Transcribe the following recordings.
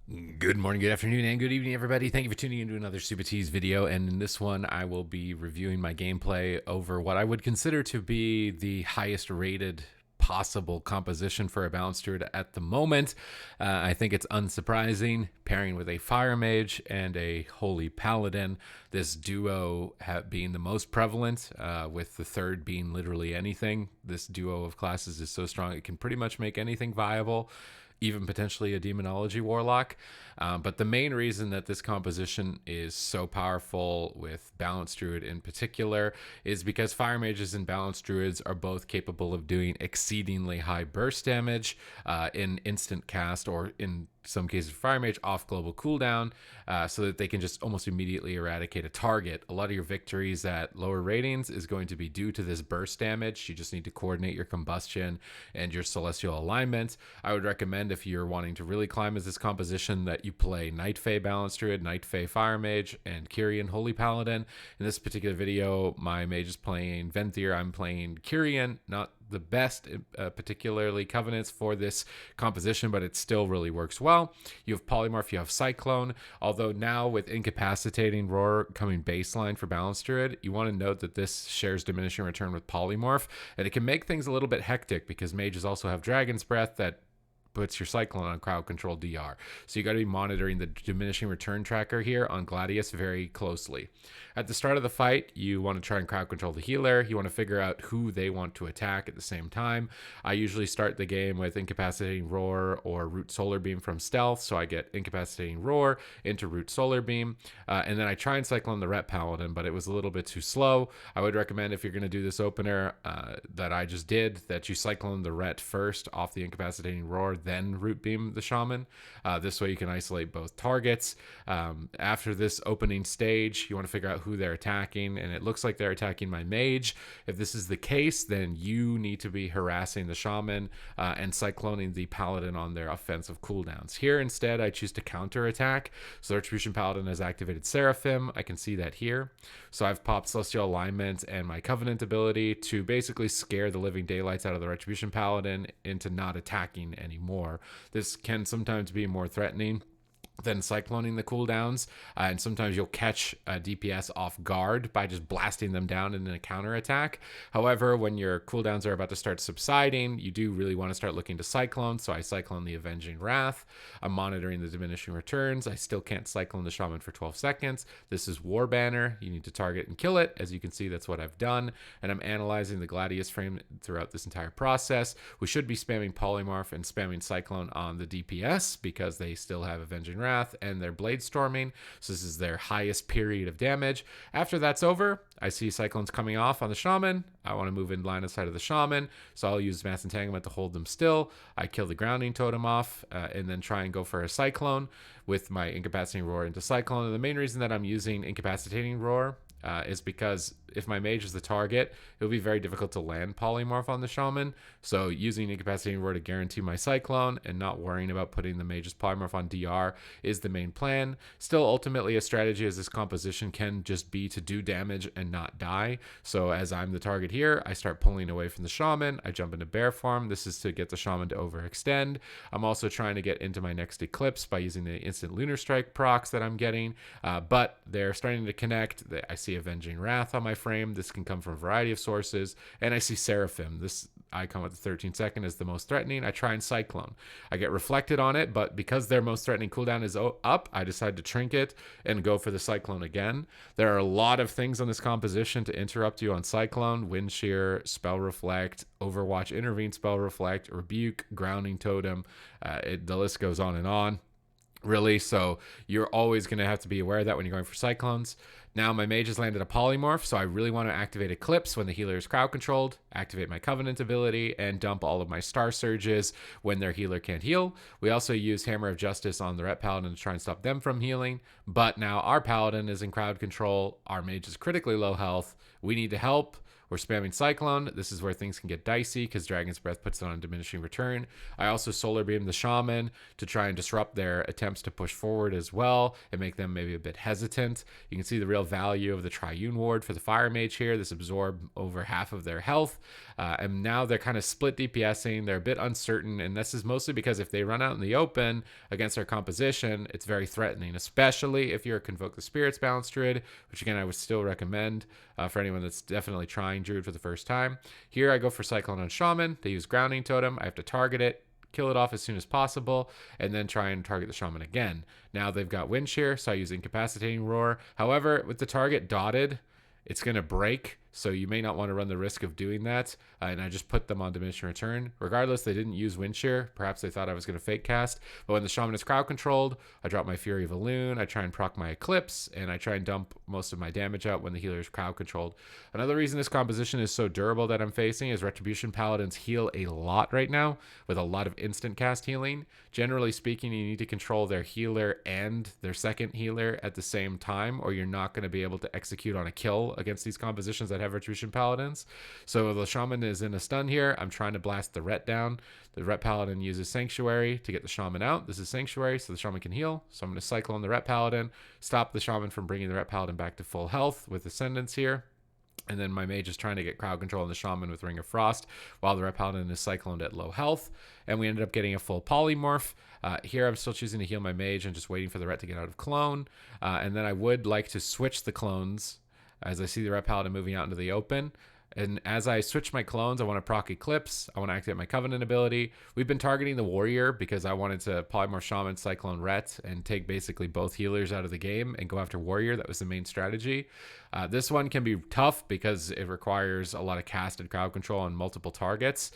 Good morning, good afternoon, and good evening, everybody. Thank you for tuning into another Supatease video. And in this one, I will be reviewing my gameplay over what I would consider to be the highest rated possible composition for a balanced druid at the moment. I think it's unsurprising, pairing with a fire mage and a holy paladin, this duo being the most prevalent, with the third being literally anything. This duo of classes is so strong it can pretty much make anything viable, even potentially a demonology warlock. But the main reason that this composition is so powerful with balanced druid in particular is because fire mages and balanced druids are both capable of doing exceedingly high burst damage in instant cast, or in some cases fire mage off global cooldown, so that they can just almost immediately eradicate a target. A lot of your victories at lower ratings is going to be due to this burst damage. You just need to coordinate your combustion and your celestial alignment. I would recommend, if you're wanting to really climb as this composition, that you play Night Fae Balanced Druid, Night Fae Fire Mage, and Kyrian Holy Paladin. In this particular video, my mage is playing Venthyr. I'm playing Kyrian. Not the best, particularly Covenants, for this composition, but it still really works well. You have Polymorph, you have Cyclone, although now with Incapacitating Roar coming baseline for Balanced Druid, you want to note that this shares Diminishing Return with Polymorph, and it can make things a little bit hectic because mages also have Dragon's Breath that puts your Cyclone on crowd control DR. So you got to be monitoring the diminishing return tracker here on Gladius very closely. At the start of the fight, you want to try and crowd control the healer. You want to figure out who they want to attack at the same time. I usually start the game with Incapacitating Roar or Root Solar Beam from Stealth, so I get Incapacitating Roar into Root Solar Beam, and then I try and Cyclone the Ret Paladin, but it was a little bit too slow. I would recommend, if you're going to do this opener that I just did, that you Cyclone the Ret first off the Incapacitating Roar, then Root Beam the Shaman. This way you can isolate both targets. After this opening stage, you want to figure out who they're attacking, and it looks like they're attacking my mage. If this is the case, then you need to be harassing the Shaman and cycloning the Paladin on their offensive cooldowns. Here instead, I choose to counter attack. So Retribution Paladin has activated Seraphim. I can see that here. So I've popped Celestial Alignment and my Covenant ability to basically scare the living daylights out of the Retribution Paladin into not attacking anymore. This can sometimes be more threatening than cycloning the cooldowns, and sometimes you'll catch a DPS off guard by just blasting them down in a counter attack. However, when your cooldowns are about to start subsiding, you do really want to start looking to cyclone. So I cyclone the Avenging Wrath. I'm monitoring the diminishing returns. I still can't cyclone the Shaman for 12 seconds. This is War Banner. You need to target and kill it. As you can see, that's what I've done, and I'm analyzing the Gladius frame throughout this entire process. We should be spamming Polymorph and spamming Cyclone on the DPS because they still have Avenging Wrath and their Blade Storming, so this is their highest period of damage. After that's over, I see Cyclones coming off on the Shaman. I want to move in line of sight of the Shaman, so I'll use Mass Entanglement to hold them still. I kill the Grounding Totem off, and then try and go for a Cyclone with my Incapacitating Roar into Cyclone. And the main reason that I'm using Incapacitating Roar is because if my mage is the target, it'll be very difficult to land Polymorph on the Shaman. So using Incapacitating Roar to guarantee my Cyclone and not worrying about putting the mage's Polymorph on DR is the main plan. Still, ultimately, a strategy as this composition can just be to do damage and not die. So as I'm the target here, I start pulling away from the Shaman. I jump into Bear Form. This is to get the Shaman to overextend. I'm also trying to get into my next Eclipse by using the instant Lunar Strike procs that I'm getting, but they're starting to connect. I see Avenging Wrath on my frame. This can come from a variety of sources, and I see Seraphim. This icon with the 13-second is the most threatening. I try and Cyclone. I get reflected on it, but because their most threatening cooldown is up, I decide to Trinket and go for the Cyclone again. There are a lot of things on this composition to interrupt you on Cyclone: Wind Shear, Spell Reflect, Overwatch, Intervene, Spell Reflect, Rebuke, Grounding Totem. The list goes on and on, really. So you're always going to have to be aware of that when you're going for Cyclones. Now my mage has landed a Polymorph, so I really want to activate Eclipse when the healer is crowd controlled, activate my Covenant ability, and dump all of my Star Surges when their healer can't heal. We also use Hammer of Justice on the Ret Paladin to try and stop them from healing, but now our Paladin is in crowd control, our mage is critically low health, we need to help. We're spamming Cyclone. This is where things can get dicey because Dragon's Breath puts it on diminishing return. I also Solar Beam the Shaman to try and disrupt their attempts to push forward as well and make them maybe a bit hesitant. You can see the real value of the Triune Ward for the Fire Mage here. This absorbed over half of their health. And now they're kind of split DPSing. They're a bit uncertain. And this is mostly because if they run out in the open against their composition, it's very threatening, especially if you're a Convoke the Spirits balanced Druid, which again, I would still recommend for anyone that's definitely trying Druid for the first time. Here I go for Cyclone on Shaman. They use Grounding Totem. I have to target it, kill it off as soon as possible, and then try and target the Shaman again. Now they've got Wind Shear, so I use Incapacitating Roar. However, with the target dotted, it's going to break, so you may not want to run the risk of doing that. And I just put them on diminishing return. Regardless, they didn't use Wind Shear. Perhaps they thought I was going to fake cast. But when the Shaman is crowd controlled, I drop my Fury of Elune. I try and proc my Eclipse, and I try and dump most of my damage out when the healer is crowd controlled. Another reason this composition is so durable that I'm facing is Retribution Paladins heal a lot right now with a lot of instant cast healing. Generally speaking, you need to control their healer and their second healer at the same time, or you're not going to be able to execute on a kill against these compositions that have Retribution Paladins. So the Shaman is in a stun here. I'm trying to blast the Ret down. The Ret Paladin uses Sanctuary to get the Shaman out. This is Sanctuary, so the Shaman can heal. So I'm going to Cyclone the Ret Paladin, stop the Shaman from bringing the Ret Paladin back to full health with Ascendance here. And then my mage is trying to get crowd control on the Shaman with Ring of Frost while the Ret Paladin is cycloned at low health. And we ended up getting a full polymorph. Here I'm still choosing to heal my mage and just waiting for the Ret to get out of clone. And then I would like to switch the clones as I see the Ret Paladin moving out into the open. And as I switch my clones, I want to proc Eclipse. I want to activate my Covenant ability. We've been targeting the Warrior because I wanted to Polymorph Shaman, Cyclone Ret, and take basically both healers out of the game and go after Warrior. That was the main strategy. This one can be tough because it requires a lot of casted crowd control on multiple targets.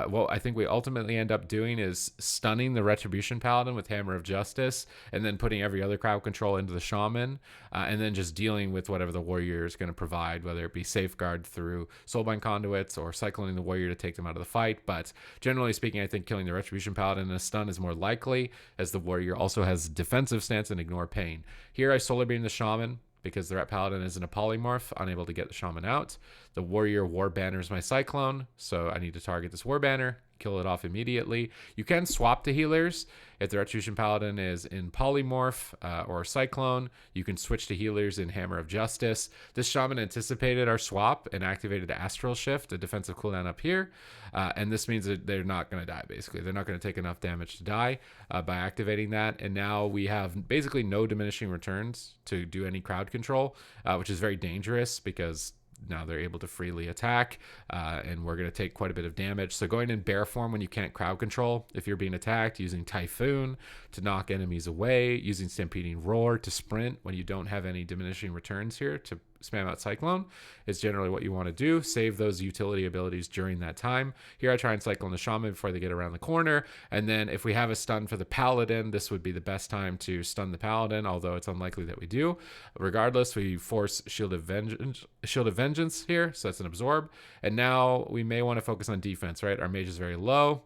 What I think we ultimately end up doing is stunning the Retribution Paladin with Hammer of Justice and then putting every other crowd control into the Shaman and then just dealing with whatever the Warrior is going to provide, whether it be Safeguard through Soulbind Conduits or cycloning the Warrior to take them out of the fight. But generally speaking, I think killing the Retribution Paladin in a stun is more likely, as the Warrior also has defensive stance and Ignore Pain. Here I Solar Beam the Shaman because the Ret Paladin isn't a polymorph, unable to get the Shaman out. The Warrior War Banners my Cyclone, so I need to target this War Banner, kill it off immediately. You can swap to healers. If the Retribution Paladin is in Polymorph or Cyclone, you can switch to healers in Hammer of Justice. This Shaman anticipated our swap and activated Astral Shift, a defensive cooldown up here. And this means that they're not going to die, basically. They're not going to take enough damage to die by activating that. And now we have basically no diminishing returns to do any crowd control, which is very dangerous because now they're able to freely attack, and we're going to take quite a bit of damage. So going in bear form when you can't crowd control, if you're being attacked, using Typhoon to knock enemies away, using Stampeding Roar to sprint when you don't have any diminishing returns here to spam out Cyclone is generally what you want to do. Save those utility abilities during that time. Here I try and Cyclone the Shaman before they get around the corner, and then if we have a stun for the Paladin, this would be the best time to stun the Paladin, although it's unlikely that we do. Regardless, we force Shield of Vengeance here, so that's an absorb. And now we may want to focus on defense, right? Our mage is very low.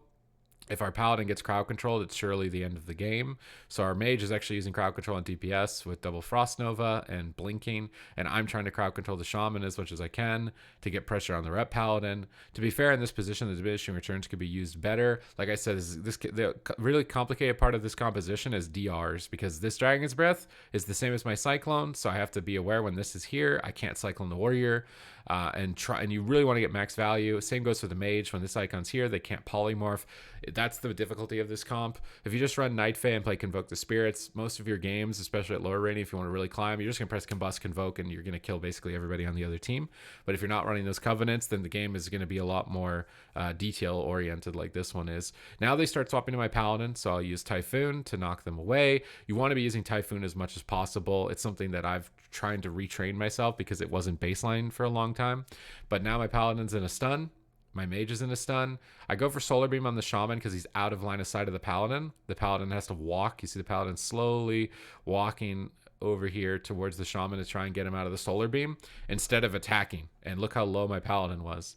If our Paladin gets crowd controlled, it's surely the end of the game. So our mage is actually using crowd control on DPS with double Frost Nova and blinking, and I'm trying to crowd control the Shaman as much as I can to get pressure on the Ret Paladin. To be fair, in this position, the diminishing returns could be used better. Like I said, the really complicated part of this composition is DRs, because this Dragon's Breath is the same as my Cyclone, so I have to be aware when this is here, I can't Cyclone the Warrior. And you really want to get max value. Same goes for the mage. When this icon's here, they can't polymorph. That's the difficulty of this comp. If you just run Night Fae and play Convoke the Spirits, most of your games, especially at lower rating, if you want to really climb, you're just going to press Combust, Convoke, and you're going to kill basically everybody on the other team. But if you're not running those Covenants, then the game is going to be a lot more detail-oriented like this one is. Now they start swapping to my Paladin, so I'll use Typhoon to knock them away. You want to be using Typhoon as much as possible. It's something that I've trying to retrain myself because it wasn't baseline for a long time. But now my Paladin's in a stun. My mage is in a stun. I go for Solar Beam on the Shaman because he's out of line of sight of the Paladin. The Paladin has to walk. You see the Paladin slowly walking over here towards the Shaman to try and get him out of the Solar Beam instead of attacking. And look how low my Paladin was.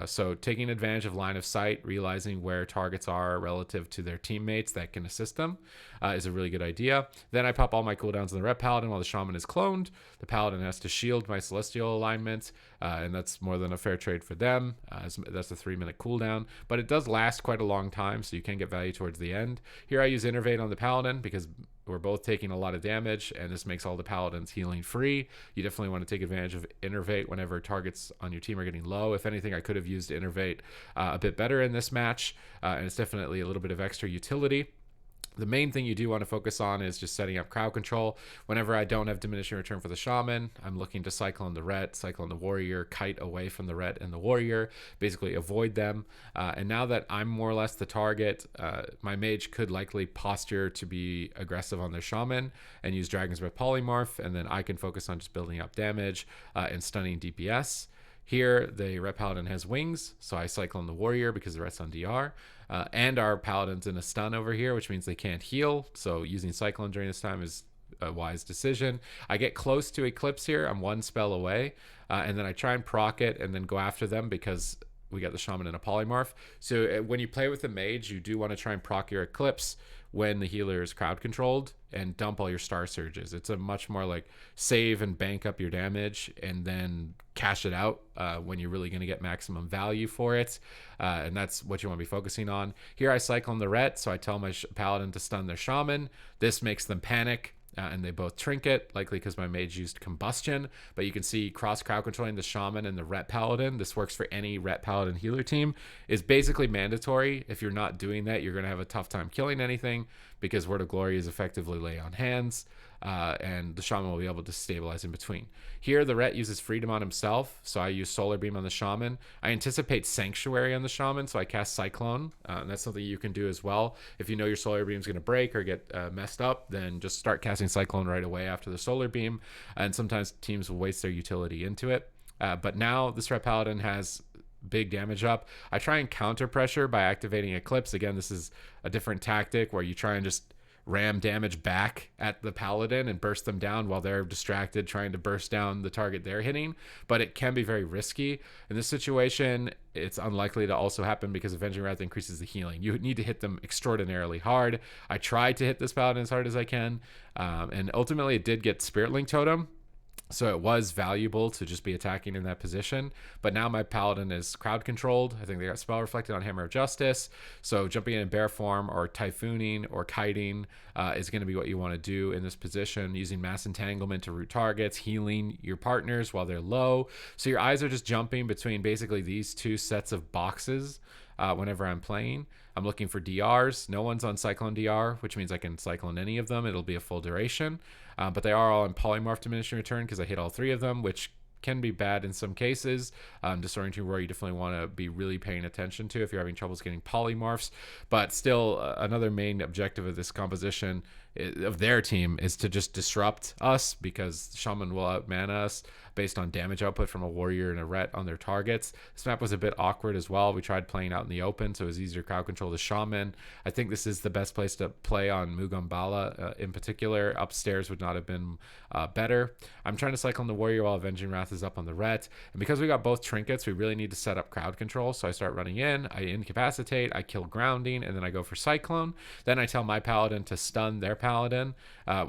So taking advantage of line of sight, realizing where targets are relative to their teammates that can assist them is a really good idea. Then I pop all my cooldowns on the Ret Paladin while the Shaman is cloned. The Paladin has to shield my Celestial alignment, and that's more than a fair trade for them. That's a 3-minute cooldown, but it does last quite a long time, so you can get value towards the end. Here I use Innervate on the Paladin because we're both taking a lot of damage, and this makes all the Paladins healing free. You definitely want to take advantage of Innervate whenever targets on your team are getting low. If anything, I could have used Innervate a bit better in this match, and it's definitely a little bit of extra utility. The main thing you do want to focus on is just setting up crowd control. Whenever I don't have diminishing return for the Shaman, I'm looking to Cyclone the Ret, Cyclone the Warrior, kite away from the Ret and the Warrior, basically avoid them. And now that I'm more or less the target, my mage could likely posture to be aggressive on their Shaman and use Dragon's Breath Polymorph, and then I can focus on just building up damage and stunning DPS. Here, the Ret Paladin has wings, so I Cyclone the Warrior because the Ret's on DR. And our Paladin's in a stun over here, which means they can't heal. So using Cyclone during this time is a wise decision. I get close to Eclipse here. I'm 1 spell away. And then I try and proc it and then go after them because we got the Shaman and a Polymorph. So when you play with the mage, you do want to try and proc your Eclipse when the healer is crowd controlled and dump all your Star Surges. It's a much more like save and bank up your damage and then cash it out when you're really going to get maximum value for it. And that's what you want to be focusing on. Here I Cyclone the Ret, so I tell my Paladin to stun their Shaman. This makes them panic. And they both trinket, likely because my mage used combustion. But you can see cross crowd controlling the Shaman and the Ret Paladin. This works for any Ret Paladin healer team. Is basically mandatory. If you're not doing that, you're going to have a tough time killing anything because Word of Glory is effectively lay on hands. And the Shaman will be able to stabilize in between. Here, the Ret uses Freedom on himself, so I use Solar Beam on the Shaman. I anticipate Sanctuary on the Shaman, so I cast Cyclone, and that's something you can do as well. If you know your Solar Beam is going to break or get messed up, then just start casting Cyclone right away after the Solar Beam, and sometimes teams will waste their utility into it. But now this Ret Paladin has big damage up. I try and counter pressure by activating Eclipse. Again, this is a different tactic where you try and just ram damage back at the Paladin and burst them down while they're distracted trying to burst down the target they're hitting, but it can be very risky. In this situation, it's unlikely to also happen because Avenging Wrath increases the healing. You need to hit them extraordinarily hard. I tried to hit this Paladin as hard as I can, and ultimately it did get Spirit Link Totem, so it was valuable to just be attacking in that position. But now my Paladin is crowd controlled. I think they got Spell Reflected on Hammer of Justice. So jumping in bear form or typhooning or kiting is going to be what you want to do in this position, using Mass Entanglement to root targets, healing your partners while they're low. So your eyes are just jumping between basically these two sets of boxes whenever I'm playing. I'm looking for DRs. No one's on Cyclone DR, which means I can Cyclone any of them. It'll be a full duration. But they are all in Polymorph Diminishing Return because I hit all 3 of them, which can be bad in some cases. Disorienting Roar you definitely want to be really paying attention to if you're having troubles getting polymorphs. But still, another main objective of this composition of their team is to just disrupt us because Shaman will outmana us based on damage output from a Warrior and a Ret on their targets. This map was a bit awkward as well. We tried playing out in the open, so it was easier to crowd control the Shaman. I think this is the best place to play on Mugambala in particular. Upstairs would not have been better. I'm trying to cycle on the Warrior while Avenging Wrath is up on the Ret. And because we got both trinkets, we really need to set up crowd control. So I start running in, I incapacitate, I kill grounding, and then I go for Cyclone. Then I tell my Paladin to stun their Paladin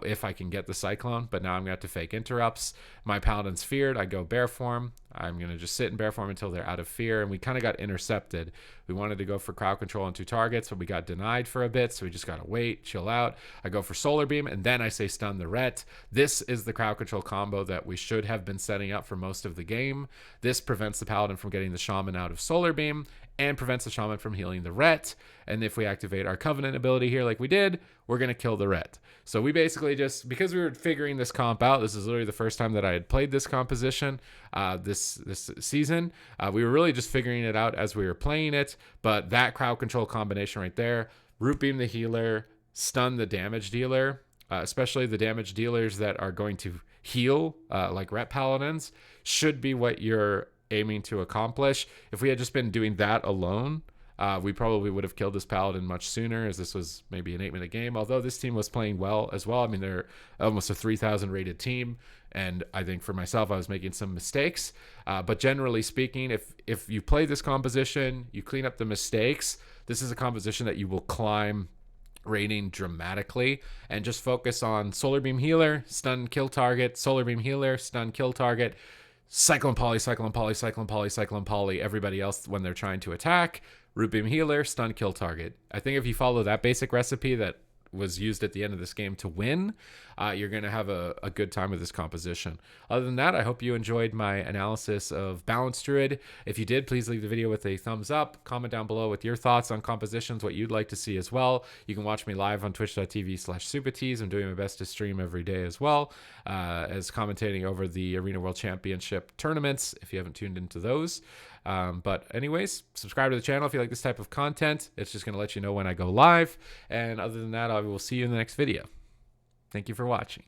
if I can get the Cyclone, but now I'm going to have to fake interrupts. My Paladin's feared. I go bear form. I'm going to just sit in bear form until they're out of fear, and we kind of got intercepted. We wanted to go for crowd control on 2 targets, but we got denied for a bit, so we just got to wait, chill out. I go for Solar Beam, and then I say stun the Ret. This is the crowd control combo that we should have been setting up for most of the game. This prevents the Paladin from getting the Shaman out of Solar Beam, and prevents the Shaman from healing the Ret. And if we activate our Covenant ability here like we did, we're going to kill the Ret. So we basically just, because we were figuring this comp out, this is literally the first time that I had played this composition this season. We were really just figuring it out as we were playing it, but that crowd control combination right there, root beam the healer, stun the damage dealer, especially the damage dealers that are going to heal, like Ret Paladins, should be what you're aiming to accomplish. If we had just been doing that alone, We probably would have killed this paladin much sooner, as this was maybe an 8-minute game, although this team was playing well as well. I mean, they're almost a 3,000 rated team, and I think for myself, I was making some mistakes. But generally speaking, if you play this composition, you clean up the mistakes, this is a composition that you will climb rating dramatically, and just focus on solar beam healer, stun kill target, solar beam healer, stun kill target, cyclone poly, cyclone poly, cyclone poly, cyclone poly, everybody else when they're trying to attack, root beam healer, stun kill target. I think if you follow that basic recipe that was used at the end of this game to win, you're going to have a good time with this composition. Other than that, I hope you enjoyed my analysis of Balanced Druid. If you did, please leave the video with a thumbs up. Comment down below with your thoughts on compositions, what you'd like to see as well. You can watch me live on twitch.tv/Supatease. I'm doing my best to stream every day as well, as commentating over the Arena World Championship tournaments, if you haven't tuned into those. But anyways, subscribe to the channel if you like this type of content. It's just going to let you know when I go live. And other than that, I will see you in the next video. Thank you for watching.